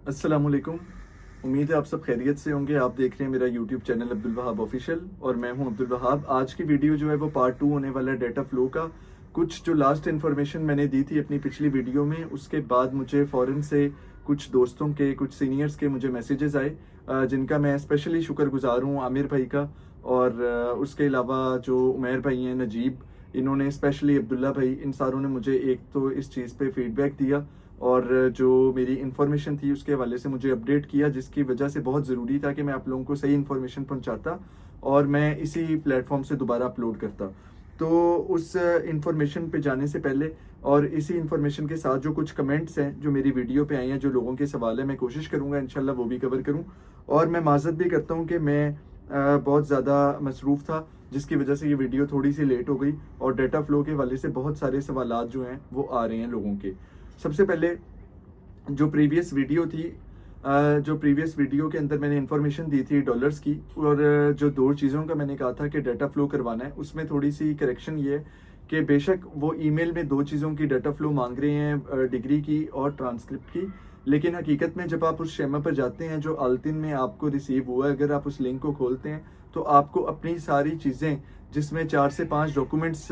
अस्सलामुअलैकुम। उम्मीद है आप सब खैरियत से होंगे। आप देख रहे हैं मेरा YouTube channel Abdul Wahab official और मैं हूं अब्दुल वहाब। आज की वीडियो जो है वो पार्ट 2 होने वाला है डेटा फ्लो का। कुछ जो लास्ट इन्फॉर्मेशन मैंने दी थी अपनी पिछली वीडियो में, उसके बाद मुझे फ़ौरन से कुछ दोस्तों के, कुछ सीनियर्स के मुझे मैसेजेस आए, जिनका मैं स्पेशली शुक्रगुजार हूँ, आमिर भाई का। और उसके अलावा जो उमैर भाई हैं, नजीब, इन्होंने स्पेशली अब्दुल्ला भाई, इन सारों ने मुझे एक तो इस चीज़ पे फीडबैक दिया और जो मेरी इन्फॉर्मेशन थी उसके हवाले से मुझे अपडेट किया, जिसकी वजह से बहुत ज़रूरी था कि मैं आप लोगों को सही इन्फॉर्मेशन पहुंचाता और मैं इसी प्लेटफॉर्म से दोबारा अपलोड करता। तो उस इन्फॉर्मेशन पे जाने से पहले और इसी इन्फॉर्मेशन के साथ जो कुछ कमेंट्स हैं जो मेरी वीडियो पे आए हैं, जो लोगों के सवाल है, मैं कोशिश करूँगा इंशाल्लाह वो भी कवर करूँ। और मैं माज़रत भी करता हूँ कि मैं बहुत ज़्यादा मसरूफ़ था, जिसकी वजह से ये वीडियो थोड़ी सी लेट हो गई और डाटा फ्लो के हवाले से बहुत सारे सवालात जो हैं वो आ रहे हैं लोगों के। सबसे पहले जो प्रीवियस वीडियो थी, जो प्रीवियस वीडियो के अंदर मैंने इन्फॉर्मेशन दी थी डॉलर्स की, और जो दो चीज़ों का मैंने कहा था कि डाटा फ्लो करवाना है, उसमें थोड़ी सी करेक्शन ये है कि बेशक वो ईमेल में दो चीज़ों की डाटा फ्लो मांग रहे हैं, डिग्री की और ट्रांसक्रिप्ट की, लेकिन हकीकत में जब आप उस शेमा पर जाते हैं जो आल्तिन में आपको रिसीव हुआ है, अगर आप उस लिंक को खोलते हैं तो आपको अपनी सारी चीज़ें, जिसमें 4 से 5 डॉक्यूमेंट्स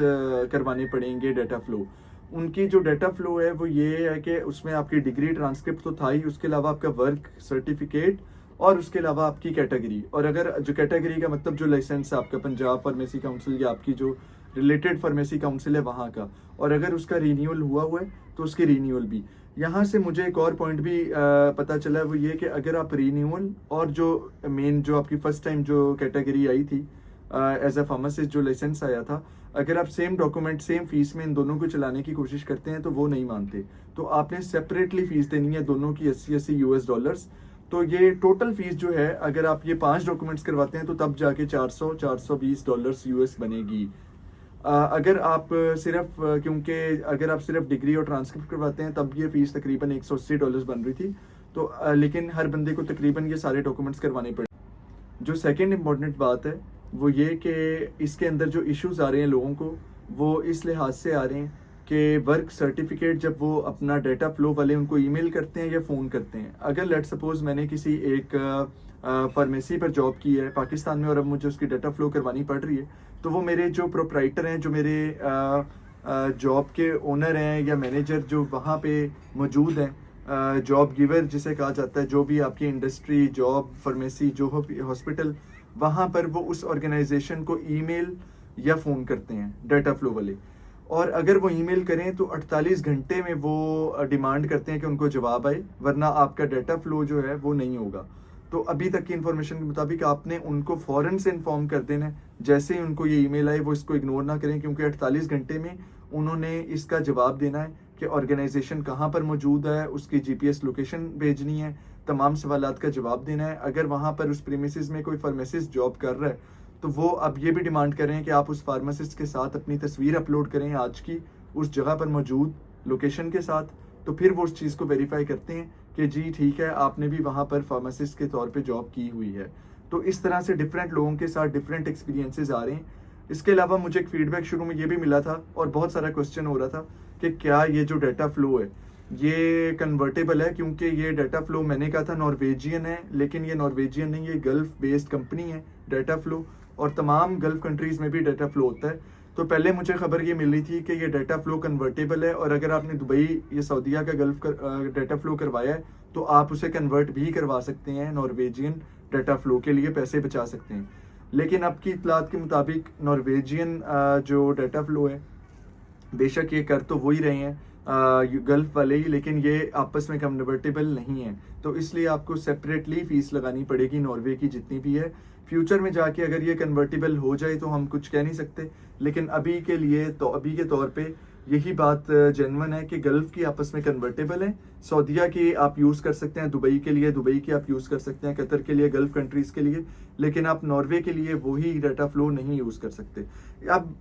करवाने पड़ेंगे डाटा फ्लो। उनकी जो डाटा फ्लो है वो ये है कि उसमें आपकी डिग्री ट्रांसक्रिप्ट तो था ही, उसके अलावा आपका वर्क सर्टिफिकेट और उसके अलावा आपकी कैटेगरी, और अगर जो कैटेगरी का मतलब जो लाइसेंस है आपका पंजाब फार्मेसी काउंसिल या आपकी जो रिलेटेड फार्मेसी काउंसिल है वहाँ का, और अगर उसका रीन्यूअल हुआ हुआ है तो उसकी रीन्यूअल भी। यहाँ से मुझे एक और पॉइंट भी पता चला है, वो ये कि अगर आप रीन्यूअल और जो मेन जो आपकी फर्स्ट टाइम जो कैटेगरी आई थी एज अ फार्मासिस्ट जो लाइसेंस आया था, अगर आप सेम डॉक्यूमेंट सेम फीस में इन दोनों को चलाने की कोशिश करते हैं तो वो नहीं मानते, तो आपने सेपरेटली फीस देनी है दोनों की, 80-80 यूएस डॉलर्स। तो ये टोटल फीस जो है, अगर आप ये 5 डॉक्यूमेंट्स करवाते हैं तो तब जाके 400-420 डॉलर्स यूएस बनेगी। अगर आप सिर्फ क्योंकि अगर आप सिर्फ डिग्री और ट्रांसक्रिप्ट करवाते हैं तब ये फीस तकरीबन 180 डॉलर्स बन रही थी। तो लेकिन हर बंदे को तकरीबन ये सारे डॉक्यूमेंट्स करवाने पड़े। जो सेकंड इम्पॉर्टेंट बात है वो ये कि इसके अंदर जो इश्यूज आ रहे हैं लोगों को, वो इस लिहाज से आ रहे हैं कि वर्क सर्टिफिकेट जब वो अपना डाटा फ्लो वाले उनको ईमेल करते हैं या फ़ोन करते हैं, अगर लेट सपोज मैंने किसी एक फार्मेसी पर जॉब की है पाकिस्तान में और अब मुझे उसकी डाटा फ्लो करवानी पड़ रही है, तो वो मेरे जो प्रोप्राइटर हैं, जो मेरे जॉब के ओनर हैं या मैनेजर जो वहाँ पे मौजूद हैं, जॉब गिवर जिसे कहा जाता है, जो भी आपकी इंडस्ट्री, जॉब, फार्मेसी, जो हॉस्पिटल, वहाँ पर वो उस ऑर्गेनाइजेशन को ईमेल या फ़ोन करते हैं डाटा फ्लो वाले। और अगर वो ईमेल करें तो 48 घंटे में वो डिमांड करते हैं कि उनको जवाब आए, वरना आपका डाटा फ्लो जो है वो नहीं होगा। तो अभी तक की इन्फॉर्मेशन के मुताबिक आपने उनको फ़ौरन से इन्फॉर्म कर देना है, जैसे ही उनको ये ईमेल आए वो इसको इग्नोर ना करें, क्योंकि 48 घंटे में उन्होंने इसका जवाब देना है कि ऑर्गेनाइजेशन कहाँ पर मौजूद है, उसकी जीपीएस लोकेशन भेजनी है, तमाम सवालात का जवाब देना है। अगर वहाँ पर उस प्रीमिसेस में कोई फार्मासिस्ट जॉब कर रहा है तो वो अब ये भी डिमांड कर रहे हैं कि आप उस फार्मासिस्ट के साथ अपनी तस्वीर अपलोड करें आज की, उस जगह पर मौजूद लोकेशन के साथ। तो फिर वो उस चीज़ को वेरीफाई करते हैं कि जी ठीक है, आपने भी वहाँ पर फार्मासिस्ट के तौर पे जॉब की हुई है। तो इस तरह से डिफरेंट लोगों के साथ डिफरेंट एक्सपीरियंसेस आ रहे हैं। इसके अलावा मुझे एक फीडबैक शुरू में ये भी मिला था और बहुत सारा क्वेश्चन हो रहा था कि क्या ये जो डाटा फ्लो है ये कन्वर्टेबल है, क्योंकि ये डाटा फ्लो मैंने कहा था नॉर्वेजियन है, लेकिन ये नॉर्वेजियन नहीं, ये गल्फ बेस्ड कंपनी है डाटा फ्लो, और तमाम गल्फ कंट्रीज़ में भी डाटा फ्लो होता है। तो पहले मुझे खबर ये मिली थी कि ये डाटा फ्लो कन्वर्टेबल है, और अगर आपने दुबई या सऊदीया का गल्फ डाटा फ्लो करवाया है तो आप उसे कन्वर्ट भी करवा सकते हैं नॉर्वेजियन डाटा फ्लो के लिए, पैसे बचा सकते हैं। लेकिन अब की इतलात के मुताबिक नॉर्वेजियन जो डाटा फ्लो है, बेशक ये कर तो वही रहे हैं गल्फ वाले ही, लेकिन ये आपस में कन्वर्टेबल नहीं है, तो इसलिए आपको सेपरेटली फीस लगानी पड़ेगी नॉर्वे की जितनी भी है। फ्यूचर में जाके अगर ये कन्वर्टेबल हो जाए तो हम कुछ कह नहीं सकते, लेकिन अभी के लिए तो अभी के तौर पे यही बात जेन्युइन है कि गल्फ की आपस में कन्वर्टेबल है। सऊदीया की आप यूज़ कर सकते हैं, दुबई के लिए दुबई की आप यूज़ कर सकते हैं, कतर के लिए, गल्फ कंट्रीज़ के लिए, लेकिन आप नॉर्वे के लिए वही डाटा फ्लो नहीं यूज़ कर सकते। अब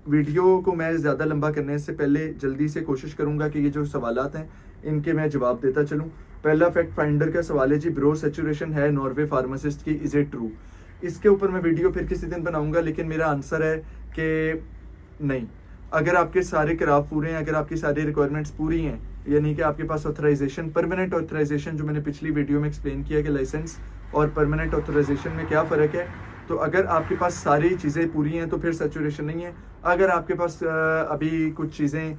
वीडियो को मैं ज़्यादा लंबा करने से पहले जल्दी से कोशिश करूंगा कि ये जो सवालात हैं इनके मैं जवाब देता चलूं। पहला फैक्ट फाइंडर का सवाल है जी, ब्रो सैचुरेशन है नॉर्वे फार्मासिस्ट की, इज़ इट ट्रू? इसके ऊपर मैं वीडियो फिर किसी दिन बनाऊंगा, लेकिन मेरा आंसर है कि नहीं। अगर आपके सारे कराव पूरे हैं, अगर आपकी सारी रिक्वायरमेंट्स पूरी हैं, यानी कि आपके पास ऑथराइजेशन, परमानेंट ऑथराइजेशन, जो मैंने पिछली वीडियो में एक्सप्लेन किया कि लाइसेंस और परमानेंट ऑथराइजेशन में क्या फ़र्क है, तो अगर आपके पास सारी चीज़ें पूरी हैं तो फिर सैचुरेशन नहीं है। अगर आपके पास अभी कुछ चीज़ें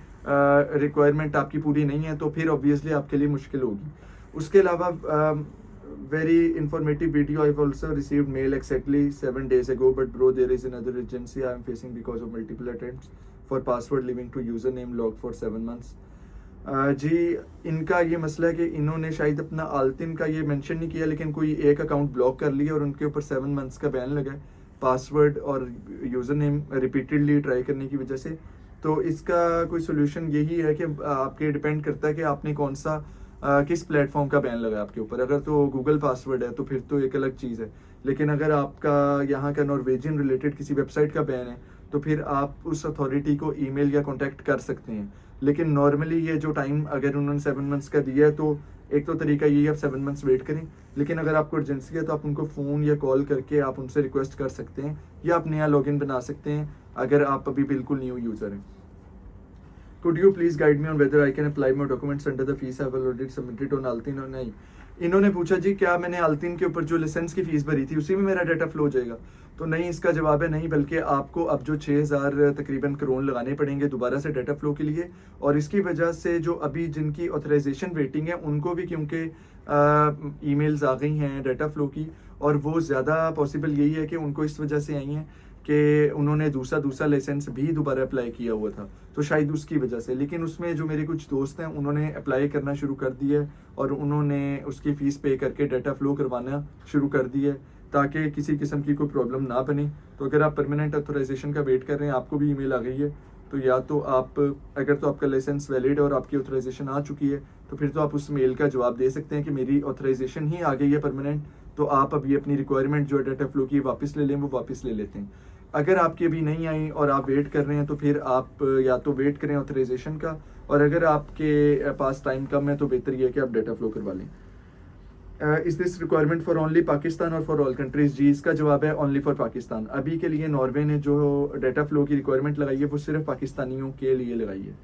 रिक्वायरमेंट आपकी पूरी नहीं है तो फिर ऑब्वियसली आपके लिए मुश्किल होगी। उसके अलावा very informative video. I've also received mail exactly 7 days ago, but bro, there is another urgency I am facing because of multiple attempts for password leaving to username locked for 7 months. जी, इनका ये मसला है कि इन्होंने शायद अपना आल्तिन का ये मेंशन नहीं किया, लेकिन कोई एक अकाउंट ब्लॉक कर लिया और उनके ऊपर 7 मंथ्स का बैन लगा है पासवर्ड और यूज़र नेम रिपीटेडली ट्राई करने की वजह से। तो इसका कोई सोल्यूशन यही है कि आपके डिपेंड करता है कि आपने कौन सा किस प्लेटफॉर्म का बैन लगा आपके ऊपर। अगर तो गूगल पासवर्ड है तो फिर तो एक अलग चीज़ है, लेकिन अगर आपका यहाँ का नॉर्वेजियन रिलेटेड किसी वेबसाइट का बैन है तो फिर आप उस अथॉरिटी को ईमेल या कॉन्टैक्ट कर सकते हैं। लेकिन नॉर्मली ये जो टाइम अगर उन्होंने 7 मंथ्स का दिया है तो एक तो तरीका यही है आप 7 मंथ्स वेट करें, लेकिन अगर आपको अर्जेंसी है तो आप उनको फ़ोन या कॉल करके आप उनसे रिक्वेस्ट कर सकते हैं या आप नया लॉगिन बना सकते हैं अगर आप अभी बिल्कुल न्यू यूज़र हैं। Could you please guide me on whether I can apply my documents under the fees I have already submitted on Altin or नहीं? इन्होंने पूछा जी क्या मैंने आल्तिन के ऊपर जो लाइसेंस की फ़ीस भरी थी उसी में मेरा डाटा फ्लो हो जाएगा? तो नहीं, इसका जवाब है नहीं, बल्कि आपको अब जो 6000 तकरीबन करोड़ लगाने पड़ेंगे दोबारा से डाटा फ्लो के लिए। और इसकी वजह से जो अभी जिनकी ऑथराइजेशन वेटिंग है उनको भी क्योंकि ईमेल्स आ गई हैं डाटा फ्लो की, और वो ज़्यादा पॉसिबल यही है कि उनको इस वजह से आई हैं कि उन्होंने दूसरा लाइसेंस भी दोबारा अप्लाई किया हुआ था, तो शायद उसकी वजह से। लेकिन उसमें जो मेरे कुछ दोस्त हैं उन्होंने अप्लाई करना शुरू कर दिया है और उन्होंने उसकी फ़ीस पे करके डाटा फ्लो करवाना शुरू कर दिया है ताकि किसी किस्म की कोई प्रॉब्लम ना बने। तो अगर आप परमानेंट ऑथराइजेशन का वेट कर रहे हैं, आपको भी ईमेल आ गई है, तो या तो आप अगर तो आपका लाइसेंस वैलिड है और आपकी ऑथराइजेशन आ चुकी है तो फिर तो आप उस मेल का जवाब दे सकते हैं कि मेरी ऑथराइजेशन ही आ गई है परमानेंट, तो आप अभी अपनी रिक्वायरमेंट जो है डाटा फ्लो की वापस ले लें, वो वापस ले लेते हैं। अगर आपकी अभी नहीं आई और आप वेट कर रहे हैं तो फिर आप या तो वेट करें ऑथराइजेशन का, और अगर आपके पास टाइम कम है तो बेहतर ये है कि आप डाटा फ्लो करवा लें। Is this requirement for only Pakistan और फॉर ऑल कंट्रीज? जी, इसका जवाब है ओनली फॉर पाकिस्तान। अभी के लिए नॉर्वे ने जो डाटा फ्लो की रिक्वायरमेंट लगाई है वो सिर्फ पाकिस्तानियों के लिए लगाई है।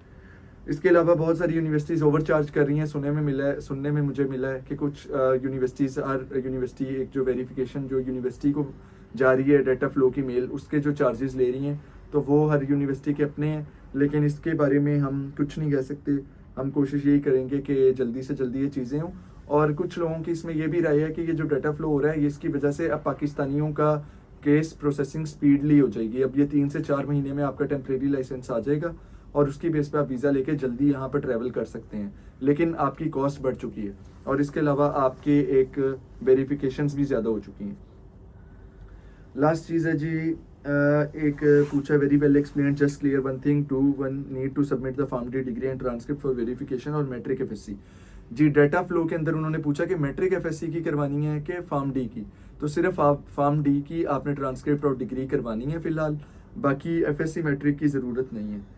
इसके अलावा बहुत सारी यूनिवर्सिटीज़ ओवर चार्ज कर रही हैं। सुनने में मुझे मिला है कि कुछ यूनिवर्सिटीज़ यूनिवर्सिटी एक जो वेरिफिकेशन जो यूनिवर्सिटी को जा रही है डाटा फ्लो की मेल, उसके जो चार्जेस ले रही हैं तो वो हर यूनिवर्सिटी के अपने हैं, लेकिन इसके बारे में हम कुछ नहीं कह सकते। हम कोशिश यही करेंगे कि जल्दी से जल्दी ये चीज़ें हों। और कुछ लोगों की इसमें ये भी राय है कि ये जो डाटा फ्लो हो रहा है ये इसकी वजह से अब पाकिस्तानियों का केस प्रोसेसिंग स्पीडली हो जाएगी। अब ये 3 से 4 महीने में आपका टेम्प्रेरी लाइसेंस आ जाएगा और उसकी बेस पे आप वीज़ा लेके जल्दी यहाँ पर ट्रैवल कर सकते हैं, लेकिन आपकी कॉस्ट बढ़ चुकी है और इसके अलावा आपके एक वेरिफिकेशंस भी ज़्यादा हो चुकी हैं। लास्ट चीज़ है जी, एक पूछा very well explain, just clear one thing, one need to submit the form D degree and transcript for verification और मैट्रिक एफएससी। जी, डाटा फ्लो के अंदर उन्होंने पूछा कि मैट्रिक एफएससी की करवानी है कि फार्म डी की, तो सिर्फ आप फार्म डी की आपने ट्रांसक्रिप्ट और डिग्री करवानी है फ़िलहाल, बाकी एफएससी मैट्रिक की ज़रूरत नहीं है।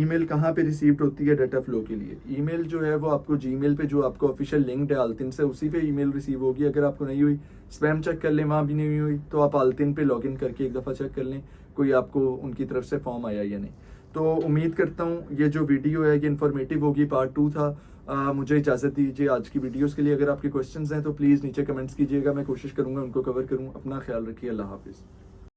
ईमेल कहाँ पे रिसीव्ड होती है डाटा फ्लो के लिए? ईमेल जो है वो आपको जीमेल पे जो आपको ऑफिशियल लिंक है आल्तिन से, उसी पे ईमेल रिसीव होगी। अगर आपको नहीं हुई, स्पैम चेक कर लें, वहाँ भी नहीं हुई तो आप आल्तिन पे लॉगिन करके एक दफ़ा चेक कर लें कोई आपको उनकी तरफ से फॉर्म आया या नहीं। तो उम्मीद करता हूँ ये जो वीडियो है ये इन्फॉर्मेटिव होगी। पार्ट 2 था। मुझे इजाज़त दीजिए आज की वीडियोज़ के लिए। अगर आपके क्वेश्चंस हैं तो प्लीज़ नीचे कमेंट्स कीजिएगा, मैं कोशिश करूँगा उनको कवर करूँ। अपना ख्याल रखिए, अल्लाह हाफिज़।